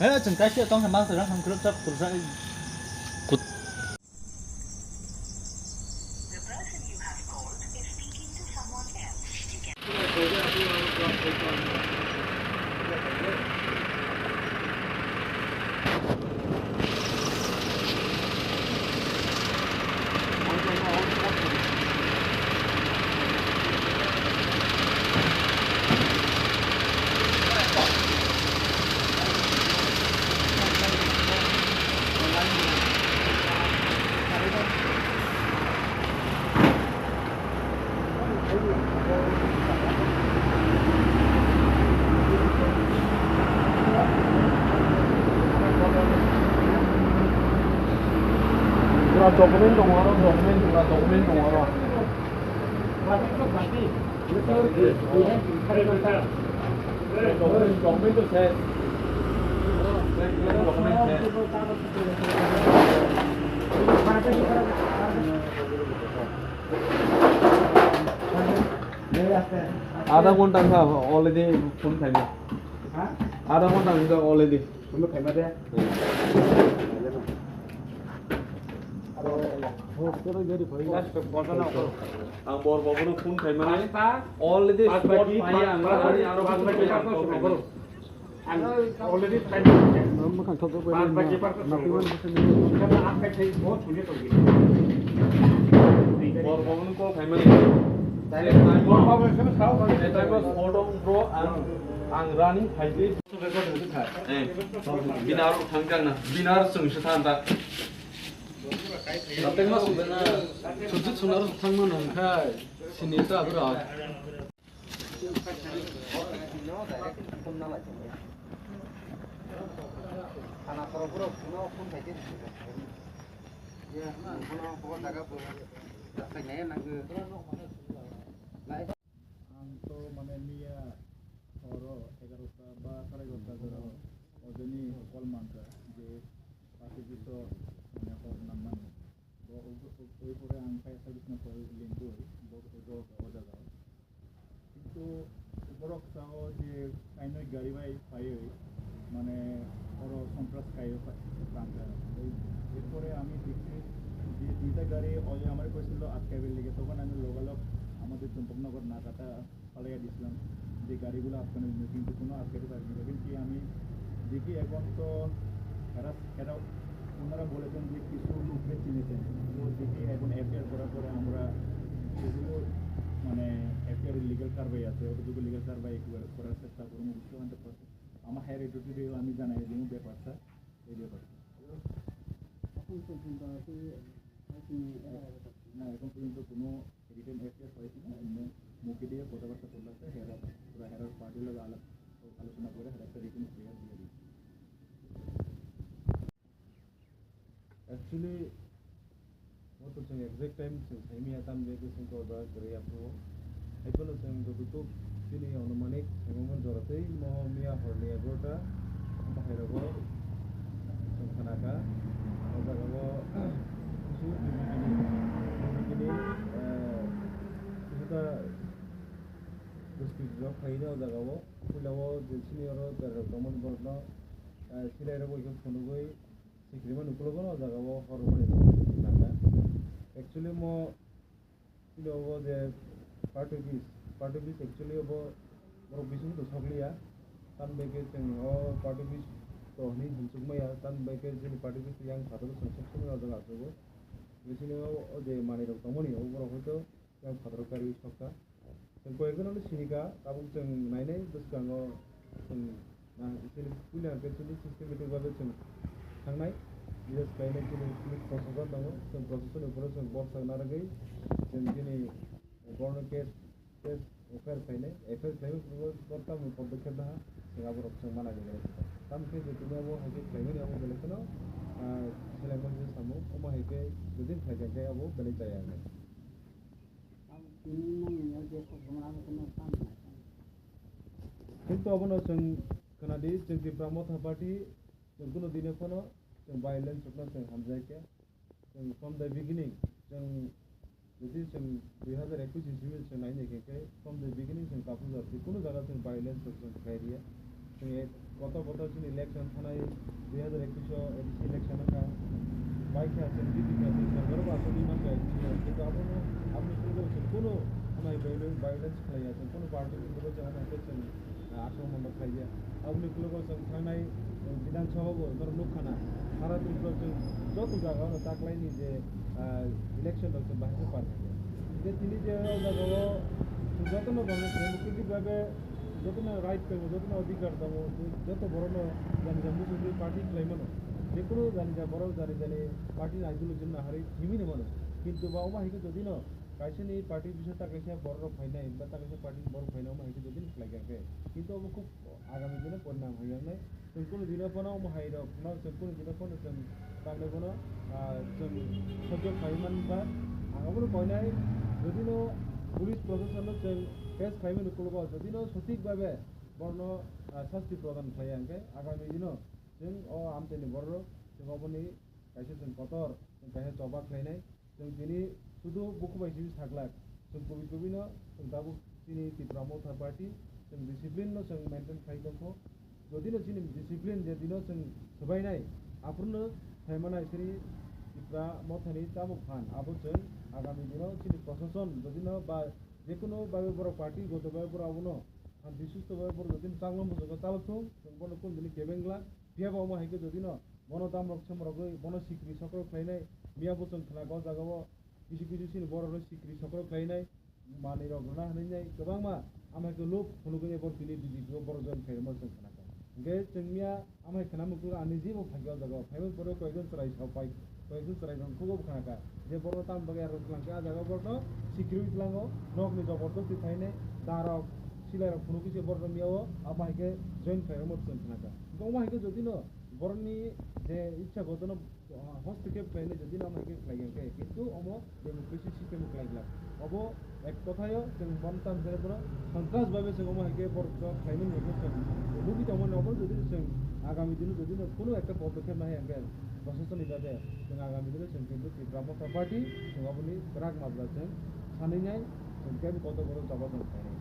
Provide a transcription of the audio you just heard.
chừng cái chuyện con thằng mang từ nó thằng cứ chấp từ ra cút dokumen dong orang dokumen tuh saya आधा घंटा का already full time आधा घंटा का already full time है ang bor bor phun thai mane already spot pai ang ari aro ang already time nam khan thok ko na napiwan kana aap kai thai bahut chune to bor bor ko thai mane direct bor bor se sao ko eta ko odong bro ang running thai ji record hote thai binar thangkang na binar sungsi thanda Tapi mas sebenarnya sujud sunar thangman hangkai sini itu apa dah? Anak pura-pura punya pun saja. Ya, punya pun jaga pun. Tak kaya nak ke. Anto mana niya oro 11টা বা 11:30 করে ওজনি call মানকা যে পাশে কিছু মানে call নামান ওই পরে আংকায় service না করে লিঙ্কু ওজাগা কিন্তু উপরক চাও যে কাইনই গাড়ি বাই পাই মানে বড় সন্ত্রাস কাইও প্রাঙ্কা এরপরে আমি দেখছি যে দুইটা গাড়ি ওই আমার কইছিল আটকাইবে লেগে তখন আমি লোকালক আমাদের চম্পকনগর নাকাটা পালাইয়া দিছিলাম যে গাড়িগুলো আটকানো কিন্তু কোনো আটকাতে পারিনি কিন্তু আমি দেখি এখন তো এরা ওনারা বলেছেন যে কিছু লোককে চিনেছেন তো দেখি এখন এফআইআর করার পরে আমরা যেগুলো মানে এফআইআর লিগাল কারবাই আছে ওটুকু লিগাল কারবাই করার চেষ্টা করবো বুঝতে পারছি আমার হায়ার এডুকেটিভ আমি জানাই যে ব্যাপারটা এই ব্যাপারটা না এখন পর্যন্ত কোনো রিটেন এফআইআর হয়েছে না এমনি মুখে দিয়ে কথাবার্তা চলছে হেরা পুরো হেরার পার্টির লোক আলোচনা করে হেরা একটা রিটেন এফআইআর দিয়ে দিচ্ছে Actually, what was the exact time since I mean, I'm going to think about the Yapo. I put a thing to do sini on the money, and woman Dorothy, Mohomia, Horley, Agota, Maharago, Sokchajakha, Ozagawa, the speed of Haida, Ozagawa, Pulawo, the senior, the Roman Borno, Silero, Fonogoi. Sikriman ukologono jagao hormone naka actually mo kilo je party actually obo boro bisu to soglia tan beke teng o party to ni hinsukmaya tan beke je party yang khadar sansaksoni jaga asogo bisino o je mani rok tomoni o boro hoito yang khadar kari sokka teng koyekono sinika kabuk teng nainai buskango teng na isini punya actually systematic babe teng थांनाय बियो गायनाय दिनै प्रसेसआव दङ जों प्रसेसनि उपराव जों बक्स नारगै जों दिनै govern case FIR खायनाय दरकार पदक्षेप दहा जों आबरक जों माना गैया तामके जेतुनाव हायके खायनाय आबो बेलेखनो सेलेमन जे सामु अमा हायके जुदि खायजाय आबो बेलेक जाया কিন্তু अबनो जों खोनादि जों दिप्रा मथा पार्टी जों कुनो दिने कोनो जों भाइलेंस अपना जों हामजायके जों फ्रम द बिगिनिं जों जुदि जों 2021 जों नायनायके फ्रम द बिगिनिं जों कापुजार जिकुनु जागा जों भाइलेंस जों खायरिया গত বছর ইলেকশন থানায় 2021 এডিসি ইলেকশন বাইক আছে দিদিকে আছে সরকারও আসলে মাত্র কিন্তু আপনি শুরু করেছেন কোনো আমার ভায়োলেন্স খাই আছেন কোনো পার্টি কিন্তু বলছে আমার করছেন আক্রমণ খাইয়া আপনি শুরু করেছেন থানায় বিধানসভা ধরো লোকখানা সারা দিন করছেন যত জায়গা হলো তাকলাইনি যে ইলেকশন হচ্ছে বাহিরে পার থাকে যে তিনি যে জায়গাও যত না ডেমোক্রেটিকভাবে যত না রাইট পাইব যত না অধিকার দেবো যত বড় জানি যা মুসলিম পার্টি খাইমানো যে কোনো জানি যা বড় জানি পার্টির আইডিওলজি না হারি হিমিনে মানো কিন্তু বা ওমা হিকে যদি না কাইছেন এই পার্টির বিষয়ে তাকাইছে বড় ফাইনাই বা তাকাইছে পার্টির বড় ফাইনা ওমা হিকে যদি লাগাকে কিন্তু ওমা খুব আগামী দিনে পরিণাম হইয়া নাই जों কোনো দিনের কোনো ওমা হাইরক না जों কোনো দিনের কোনো जों তাহলে কোনো जों সহ্য খাইমান বা আগামী কয়নাই যদি না পুলিশ প্রশাসন जों কেস খাইমান করব যদি না সঠিকভাবে বর্ণ শাস্তি প্রদান খাইয়াঙ্কে আগামী দিনও जों আমতেনি বড় जों অবনি কাইছে जों কতর जों কাইছে জবাব খাইনাই जों दिनै শুধু বুকু বাইসি থাকলাক जों কবিনো जों दाबो दिनै Tipra Motha पार्टी जों डिसिप्लिन जों मेंटेन खाइदोंखौ जदिनो दिनै डिसिप्लिन जे दिनो जों सबायनाय आफुरनो थाइमानाय सिरि Tipra Mothani ताबो फान आबो जों आगामी दिनाव दिनै प्रशासन जदिनो बा जेकुनो बाबे बर पार्टी गत बाबे बर आबनो शान्ति सुस्थ बाबे बर जदिनो चांगलाम बुझो तालथुं जों बनो कोन दिनै केबेंग्ला बियाबो मा हायके जदिनो बनो दामरक समरगै बनो सिक्रि सकल खाइनाय मियाबो जों खनागाव जागाव किसु सिनि बर सिक्रि सकल खाइनाय मानि रगना हनैनाय गोबां मा आमायखौ लोब फुनुगै बर दिनै दिदिखौ बर जों खाइरमा जों खनागा गे जोंनिया आमाय खनामुखौ आनि जेबो फाइगाव जागाव फाइबो बर कयगन सराय सावपाय कयगन सराय रंखौबो खनागा जे बर ताम बगे आरो खलांके आ जागाव बरनो सिक्रि लांगो नकनि जबरदस्ति थाइनाय दारक सिलायरक फुनुगै बर मियाव आमायके जइन खाइरमा जों खनागा गमायके जदिनो बरनि जे इच्छा गतनो हस्तक्षेप खाइले जदिनो आमायके खाइगोनके किन्तु अमो डेमोक्रेसि सिस्टेम खाइगला अब एक কথায় जों बनताम जेबो सन्त्रासभाবে जों अमायके बरखौ खाइनो नुनो जों लुबि दमन अब যদি जों आगामी दिन যদি কোনো একটা পদক্ষেপ নাই আঙ্কেল প্রশাসনিক ভাবে जों आगामी दिन जों কিন্তু Tipra Motha पार्टी जों अपनी राग माब्ला जों सानैनाय जों केम कत बড় जबाब जों